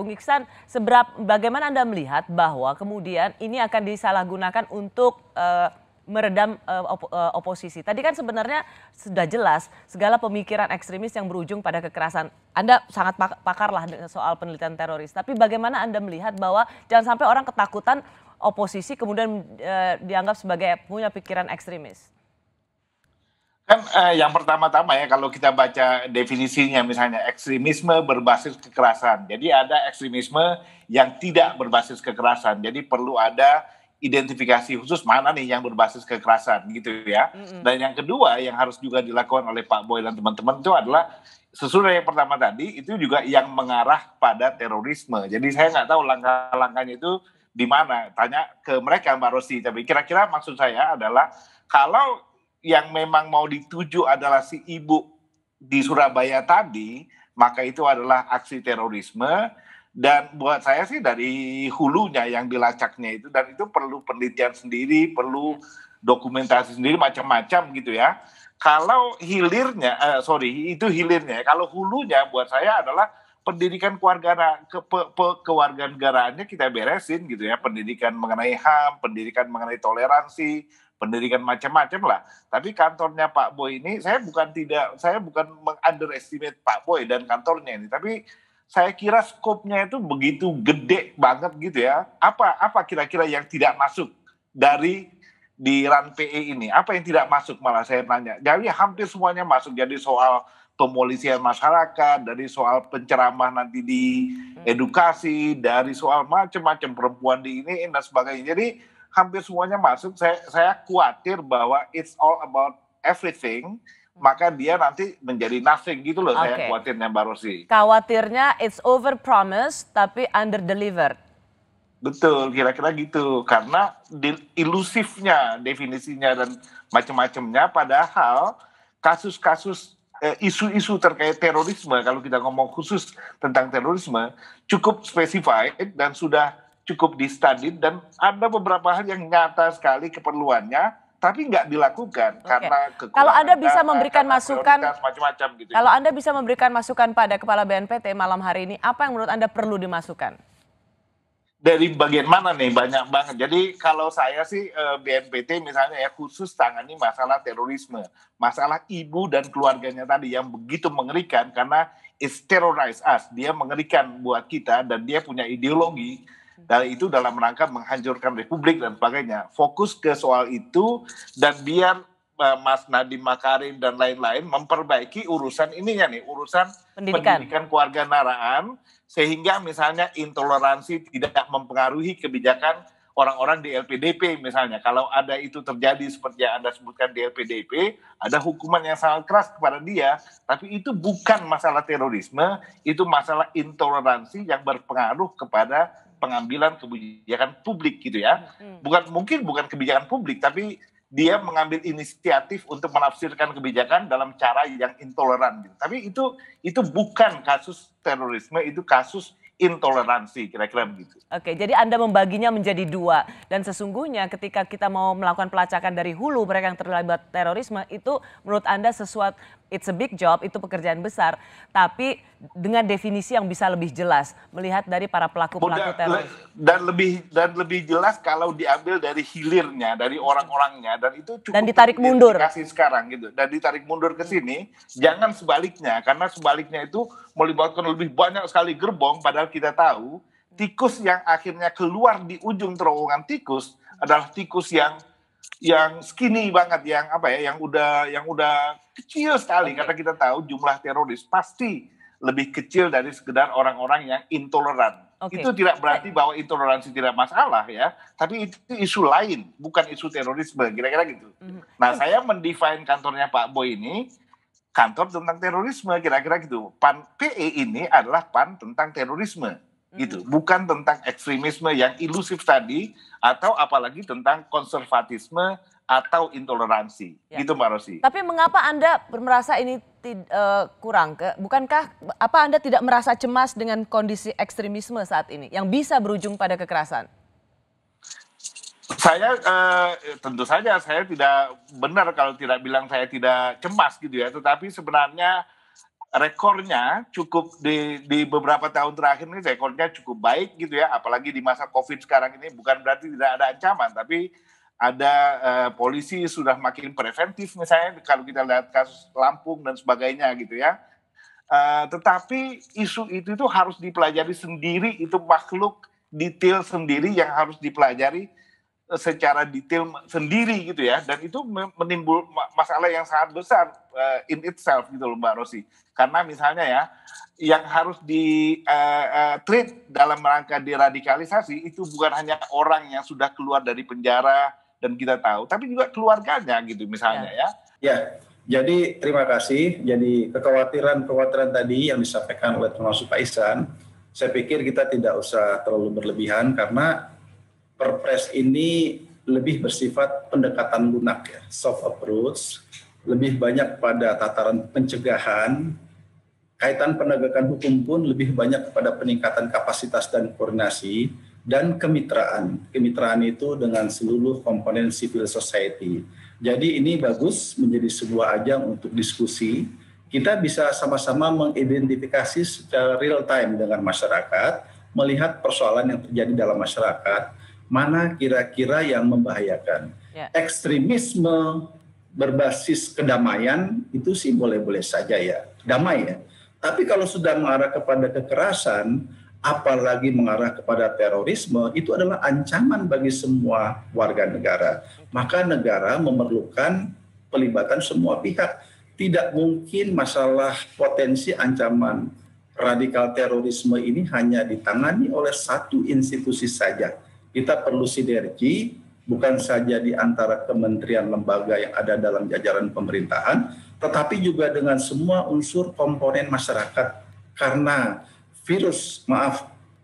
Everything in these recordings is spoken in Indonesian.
Bung Iksan, bagaimana Anda melihat bahwa kemudian ini akan disalahgunakan untuk meredam oposisi? Tadi kan sebenarnya sudah jelas segala pemikiran ekstremis yang berujung pada kekerasan. Anda sangat pakar lah soal penelitian teroris. Tapi bagaimana Anda melihat bahwa jangan sampai orang ketakutan oposisi kemudian dianggap sebagai punya pikiran ekstremis? Kan yang pertama-tama ya kalau kita baca definisinya misalnya ekstremisme berbasis kekerasan. Jadi ada ekstremisme yang tidak berbasis kekerasan. Jadi perlu ada identifikasi khusus mana nih yang berbasis kekerasan gitu ya. Dan yang kedua yang harus juga dilakukan oleh Pak Boy dan teman-teman itu adalah sesudah yang pertama tadi itu juga yang mengarah pada terorisme. Jadi saya nggak tahu langkah-langkahnya itu di mana. Tanya ke mereka Mbak Rosi. Tapi kira-kira maksud saya adalah kalau yang memang mau dituju adalah si ibu di Surabaya tadi, maka itu adalah aksi terorisme. Dan buat saya sih dari hulunya yang dilacaknya itu, dan itu perlu penelitian sendiri, perlu dokumentasi sendiri, macam-macam gitu ya. Kalau hilirnya, itu hilirnya. Kalau hulunya buat saya adalah pendidikan kewarganegaraannya kita beresin gitu ya. Pendidikan mengenai HAM, pendidikan mengenai toleransi, pendidikan macam-macam lah. Tapi kantornya Pak Boy ini saya bukan meng-underestimate Pak Boy dan kantornya ini, tapi saya kira skopnya itu begitu gede banget gitu ya. Apa kira-kira yang tidak masuk dari di RAN PE ini? Apa yang tidak masuk malah saya tanya. Jadi hampir semuanya masuk. Jadi soal pemolisian masyarakat, dari soal penceramah nanti di edukasi, dari soal macam-macam perempuan di ini dan sebagainya. Jadi hampir semuanya masuk. Saya khawatir bahwa it's all about everything, maka dia nanti menjadi nothing gitu loh. Saya khawatirnya Mbak Rosi. Khawatirnya it's over promise tapi under delivered. Betul, kira-kira gitu. Karena ilusifnya definisinya dan macam-macamnya, padahal kasus-kasus isu-isu terkait terorisme, kalau kita ngomong khusus tentang terorisme, cukup spesified dan sudah cukup di-studied, dan ada beberapa hal yang nyata sekali keperluannya, tapi nggak dilakukan karena kekurangan. Kalau Anda bisa memberikan masukan, macam-macam gitu. Kalau Anda bisa memberikan masukan pada Kepala BNPT malam hari ini, apa yang menurut Anda perlu dimasukkan? Dari bagian mana nih? Banyak banget. Jadi kalau saya sih BNPT misalnya ya khusus tangani masalah terorisme. Masalah ibu dan keluarganya tadi yang begitu mengerikan karena it's terrorize us. Dia mengerikan buat kita dan dia punya ideologi. Dan itu dalam rangka menghancurkan republik dan sebagainya. Fokus ke soal itu dan biar Mas Nadiem Makarim dan lain-lain memperbaiki urusan ininya nih, urusan pendidikan kewarganegaraan, sehingga misalnya intoleransi tidak mempengaruhi kebijakan orang-orang di LPDP misalnya. Kalau ada itu terjadi seperti yang Anda sebutkan di LPDP, ada hukuman yang sangat keras kepada dia, tapi itu bukan masalah terorisme, itu masalah intoleransi yang berpengaruh kepada pengambilan kebijakan publik gitu ya. Bukan kebijakan publik, tapi dia mengambil inisiatif untuk menafsirkan kebijakan dalam cara yang intoleran. Tapi itu bukan kasus terorisme, itu kasus intoleransi, kira-kira begitu. Oke, jadi Anda membaginya menjadi dua. Dan sesungguhnya ketika kita mau melakukan pelacakan dari hulu mereka yang terlibat terorisme, itu menurut Anda sesuatu, it's a big job, itu pekerjaan besar. Tapi dengan definisi yang bisa lebih jelas, melihat dari para pelaku-pelaku teroris. Dan lebih jelas kalau diambil dari hilirnya, dari orang-orangnya, dan itu cukup. Dan ditarik mundur. Sekarang gitu. Dan ditarik mundur ke sini, jangan sebaliknya, karena sebaliknya itu melibatkan lebih banyak sekali gerbong, padahal kita tahu tikus yang akhirnya keluar di ujung terowongan tikus adalah tikus yang skinny banget, yang udah kecil sekali, karena kita tahu jumlah teroris pasti lebih kecil dari sekedar orang-orang yang intoleran. Itu tidak berarti bahwa intoleransi tidak masalah ya, tapi itu isu lain, bukan isu terorisme, kira-kira gitu. Nah, saya mendefine kantornya Pak Boy ini kantor tentang terorisme, kira-kira gitu. PAN PE ini adalah PAN tentang terorisme, gitu. Bukan tentang ekstremisme yang ilusif tadi, atau apalagi tentang konservatisme atau intoleransi, gitu Mbak Rosi. Tapi mengapa Anda merasa ini kurang? Bukankah Anda tidak merasa cemas dengan kondisi ekstremisme saat ini yang bisa berujung pada kekerasan? Saya tentu saja saya tidak benar kalau tidak bilang saya tidak cemas gitu ya, tetapi sebenarnya rekornya cukup di beberapa tahun terakhir ini rekornya cukup baik gitu ya, apalagi di masa COVID sekarang ini. Bukan berarti tidak ada ancaman, tapi ada polisi sudah makin preventif misalnya kalau kita lihat kasus Lampung dan sebagainya gitu ya. Tetapi isu itu tuh harus dipelajari sendiri, itu makhluk detail sendiri yang harus dipelajari secara detail sendiri gitu ya, dan itu menimbul masalah yang sangat besar in itself gitu loh Mbak Rosi. Karena misalnya ya, yang harus di treat dalam rangka deradikalisasi itu bukan hanya orang yang sudah keluar dari penjara dan kita tahu, tapi juga keluarganya gitu misalnya ya. Ya, jadi terima kasih. Jadi kekhawatiran tadi yang disampaikan oleh termasuk Pak Ihsan, saya pikir kita tidak usah terlalu berlebihan karena Perpres ini lebih bersifat pendekatan lunak ya, soft approach, lebih banyak pada tataran pencegahan, kaitan penegakan hukum pun lebih banyak kepada peningkatan kapasitas dan koordinasi, dan kemitraan. Kemitraan itu dengan seluruh komponen civil society. Jadi ini bagus menjadi sebuah ajang untuk diskusi. Kita bisa sama-sama mengidentifikasi secara real time dengan masyarakat, melihat persoalan yang terjadi dalam masyarakat, mana kira-kira yang membahayakan. Ekstremisme berbasis kedamaian itu sih boleh-boleh saja ya, damai ya. Tapi kalau sudah mengarah kepada kekerasan, apalagi mengarah kepada terorisme, itu adalah ancaman bagi semua warga negara. Maka negara memerlukan pelibatan semua pihak. Tidak mungkin masalah potensi ancaman radikal terorisme ini hanya ditangani oleh satu institusi saja. Kita perlu sinergi, bukan saja di antara kementerian lembaga yang ada dalam jajaran pemerintahan, tetapi juga dengan semua unsur komponen masyarakat. Karena virus,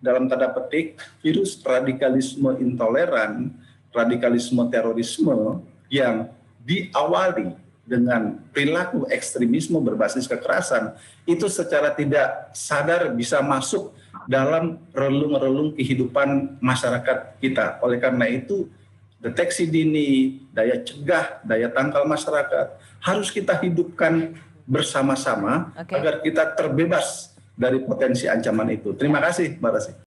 dalam tanda petik, virus radikalisme intoleran, radikalisme terorisme yang diawali dengan perilaku ekstremisme berbasis kekerasan, itu secara tidak sadar bisa masuk dalam relung-relung kehidupan masyarakat kita. Oleh karena itu, deteksi dini, daya cegah, daya tangkal masyarakat harus kita hidupkan bersama-sama agar kita terbebas dari potensi ancaman itu. Terima kasih, Mbak Rasi.